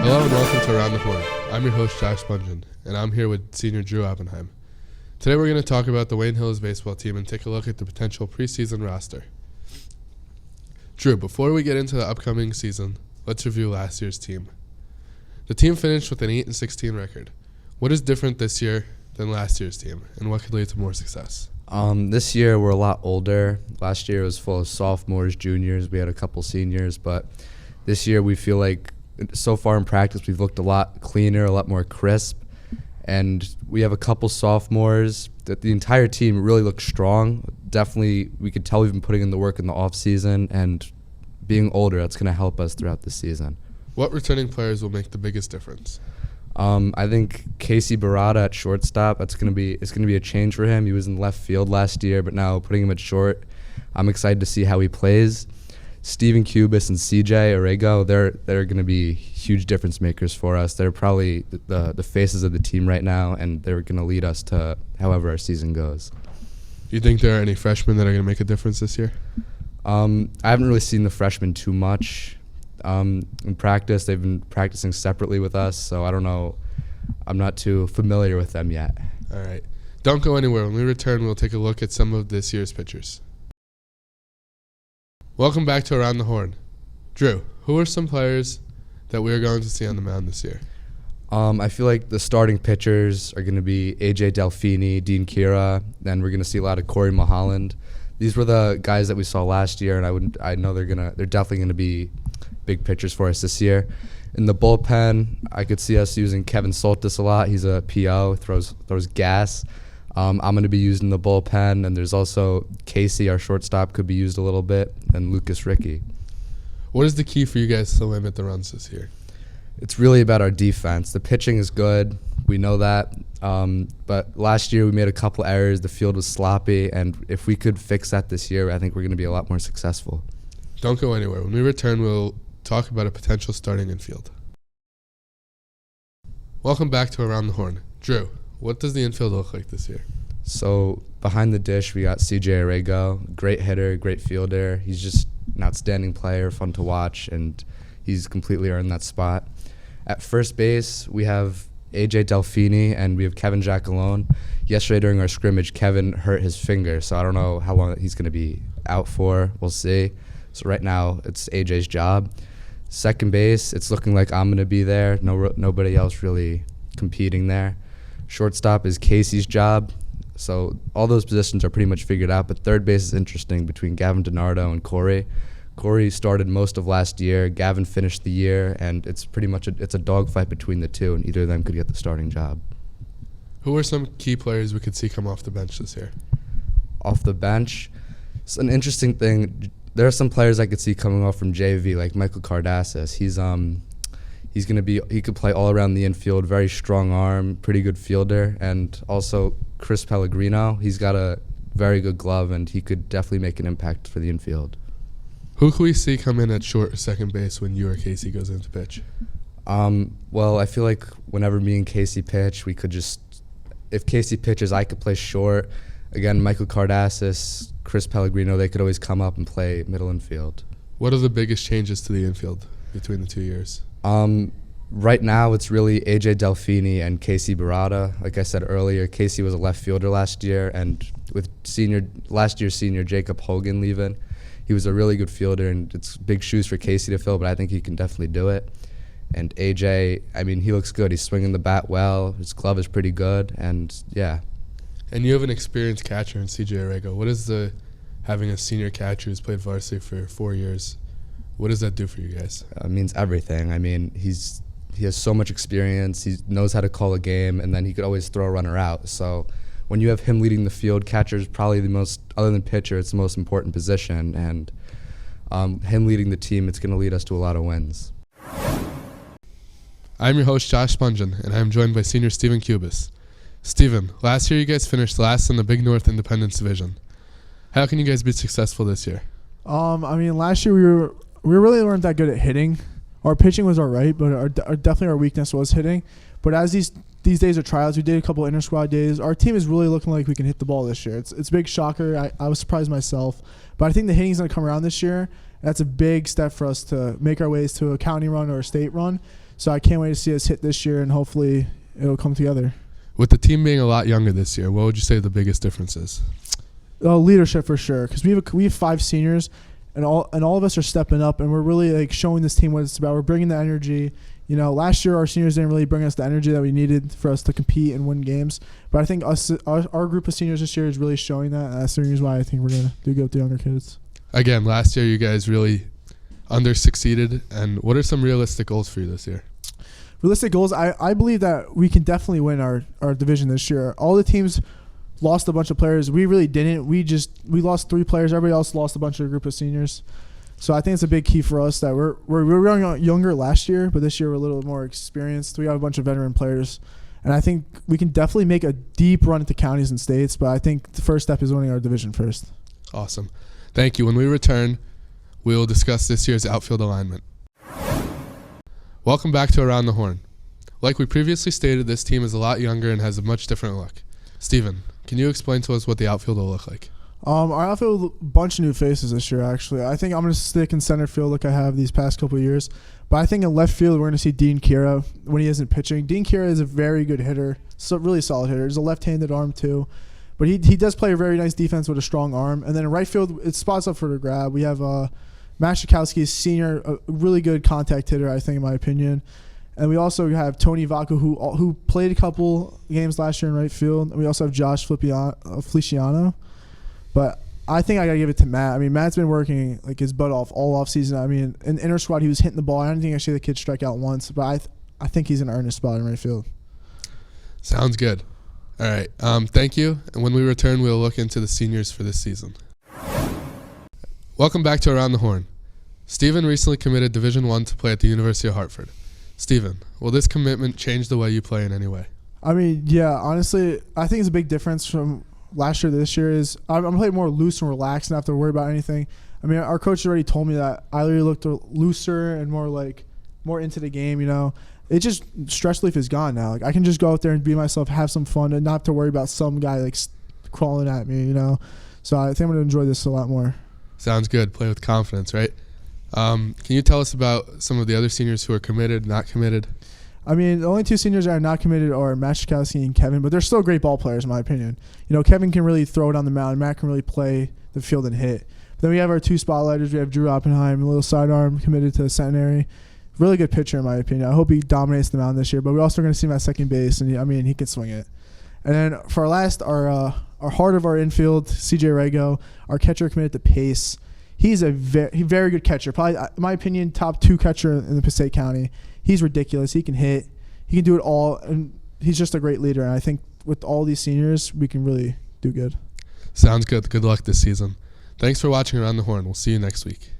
Hello and welcome to Around the Horn. I'm your host, Shpungin, and I'm here with senior Drew Oppenheim. Today we're going to talk about the Wayne Hills baseball team and take a look at the potential preseason roster. Drew, before we get into the upcoming season, let's review last year's team. The team finished with an 8-16 record. What is different this year than last year's team, and what could lead to more success? This year we're a lot older. Last year was full of sophomores, juniors. We had a couple seniors, but this year we feel like so far in practice we've looked a lot cleaner, a lot more crisp, and we have a couple sophomores. That the entire team really looks strong. Definitely, we could tell we've been putting in the work in the off season, and being older, that's going to help us throughout the season. What returning players will make the biggest difference? I think Casey Barada at shortstop. It's gonna be a change for him. He was in left field last year, but now putting him at short, I'm excited to see how he plays. Steven Cubis and CJ Arrego, they're going to be huge difference makers for us. They're probably the faces of the team right now, and they're going to lead us to however our season goes. Do you think there are any freshmen that are going to make a difference this year? I haven't really seen the freshmen too much in practice. They've been practicing separately with us, so I don't know. I'm not too familiar with them yet. All right. Don't go anywhere. When we return, we'll take a look at some of this year's pitchers. Welcome back to Around the Horn. Drew, who are some players that we are going to see on the mound this year? I feel like the starting pitchers are going to be AJ Delfini, Dean Kira, then we're going to see a lot of Corey Mulholland. These were the guys that we saw last year, and I know they're definitely going to be big pitchers for us this year. In the bullpen, I could see us using Kevin Soltis a lot. He's a PO, throws gas. I'm going to be used in the bullpen, and there's also Casey, our shortstop, could be used a little bit, and Lucas Ricky. What is the key for you guys to limit the runs this year? It's really about our defense. The pitching is good. We know that. But last year we made a couple errors. The field was sloppy, and if we could fix that this year, I think we're going to be a lot more successful. Don't go anywhere. When we return, we'll talk about a potential starting infield. Welcome back to Around the Horn. Drew, what does the infield look like this year? So behind the dish, we got CJ Arrego, great hitter, great fielder. He's just an outstanding player, fun to watch, and he's completely earned that spot. At first base, we have AJ Delfini, and we have Kevin Jackalone. Yesterday during our scrimmage, Kevin hurt his finger, so I don't know how long he's going to be out for. We'll see. So right now, it's AJ's job. Second base, it's looking like I'm going to be there. Nobody else really competing there. Shortstop is Casey's job. So all those positions are pretty much figured out, but third base is interesting between Gavin DiNardo and Corey. Corey started most of last year. Gavin finished the year, and it's pretty much a dogfight between the two, and either of them could get the starting job. Who are some key players we could see come off the bench this year? Off the bench, it's an interesting thing. There are some players I could see coming off from JV, like Michael Cardassis. He could play all around the infield, very strong arm, pretty good fielder, and also Chris Pellegrino. He's got a very good glove, and he could definitely make an impact for the infield. Who can we see come in at short or second base when you or Casey goes into pitch? Well, I feel like whenever me and Casey pitch, we could if Casey pitches, I could play short. Again, Michael Cardassis, Chris Pellegrino, they could always come up and play middle infield. What are the biggest changes to the infield between the 2 years? Right now, it's really AJ Delfini and Casey Barada. Like I said earlier, Casey was a left fielder last year, and with last year's senior Jacob Hogan leaving, he was a really good fielder, and it's big shoes for Casey to fill, but I think he can definitely do it. And AJ, he looks good. He's swinging the bat well. His glove is pretty good, and yeah. And you have an experienced catcher in CJ Arrego. What is having a senior catcher who's played varsity for 4 years, what does that do for you guys? It means everything. He has so much experience. He knows how to call a game, and then he could always throw a runner out. So when you have him leading the field, catcher is probably other than pitcher, it's the most important position. And him leading the team, it's going to lead us to a lot of wins. I'm your host, Josh Shpungin, and I'm joined by senior Steven Cubis. Steven, last year you guys finished last in the Big North Independence Division. How can you guys be successful this year? Last year we really weren't that good at hitting. Our pitching was all right, but definitely our weakness was hitting. But as these days of tryouts, we did a couple of inter-squad days. Our team is really looking like we can hit the ball this year. It's a big shocker. I was surprised myself. But I think the hitting is going to come around this year. That's a big step for us to make our ways to a county run or a state run. So I can't wait to see us hit this year, and hopefully it'll come together. With the team being a lot younger this year, what would you say the biggest difference is? Leadership for sure, because we have 5 seniors, and all of us are stepping up, and we're really like showing this team what it's about. We're bringing the energy. You know, last year our seniors didn't really bring us the energy that we needed for us to compete and win games. But I think our group of seniors this year is really showing that. And that's the reason why I think we're gonna do good with the younger kids. Again, last year you guys really under-succeeded. And what are some realistic goals for you this year? Realistic goals, I believe that we can definitely win our division this year. All the teams lost a bunch of players. We really didn't. We lost 3 players. Everybody else lost a bunch of group of seniors. So I think it's a big key for us that we're younger last year, but this year we're a little more experienced. We have a bunch of veteran players. And I think we can definitely make a deep run into counties and states, but I think the first step is winning our division first. Awesome. Thank you. When we return, we will discuss this year's outfield alignment. Welcome back to Around the Horn. Like we previously stated, this team is a lot younger and has a much different look. Steven, can you explain to us what the outfield will look like? Our outfield, a bunch of new faces this year, actually. I think I'm going to stick in center field like I have these past couple of years. But I think in left field, we're going to see Dean Kira when he isn't pitching. Dean Kira is a very good hitter, so really solid hitter. He's a left-handed arm, too. But he does play a very nice defense with a strong arm. And then in right field, it's spots up for the grab. We have Matt Shikowski, senior, a really good contact hitter, I think, in my opinion. And we also have Tony Vaca, who played a couple games last year in right field. And we also have Josh Feliciano. But I think I got to give it to Matt. I mean, Matt's been working like his butt off all off season. I mean, in inter squad, he was hitting the ball. I don't think I see the kid strike out once, but I think he's an earnest spot in right field. Sounds good. All right. Thank you. And when we return, we'll look into the seniors for this season. Welcome back to Around the Horn. Steven recently committed Division I to play at the University of Hartford. Steven, will this commitment change the way you play in any way? I mean, yeah, honestly, I think it's a big difference from last year to this year. Is I'm playing more loose and relaxed and not have to worry about anything. I mean, our coach already told me that I really looked looser and more into the game, you know. It just, stress relief is gone now. Like, I can just go out there and be myself, have some fun, and not have to worry about some guy like crawling at me, you know. So I think I'm going to enjoy this a lot more. Sounds good. Play with confidence, right? Can you tell us about some of the other seniors who are committed, not committed? I mean, the only 2 seniors that are not committed are Matt Shikowski and Kevin, but they're still great ball players in my opinion. You know, Kevin can really throw it on the mound. Matt can really play the field and hit. But then we have our 2 spotlighters. We have Drew Oppenheim, a little sidearm committed to Centenary. Really good pitcher in my opinion. I hope he dominates the mound this year, but we're also going to see him at second base, and he can swing it. And then for our last, our heart of our infield, CJ Rego, our catcher committed to Pace. He's a very good catcher. Probably, in my opinion, top 2 catcher in the Passaic County. He's ridiculous. He can hit. He can do it all. And he's just a great leader. And I think with all these seniors, we can really do good. Sounds good. Good luck this season. Thanks for watching Around the Horn. We'll see you next week.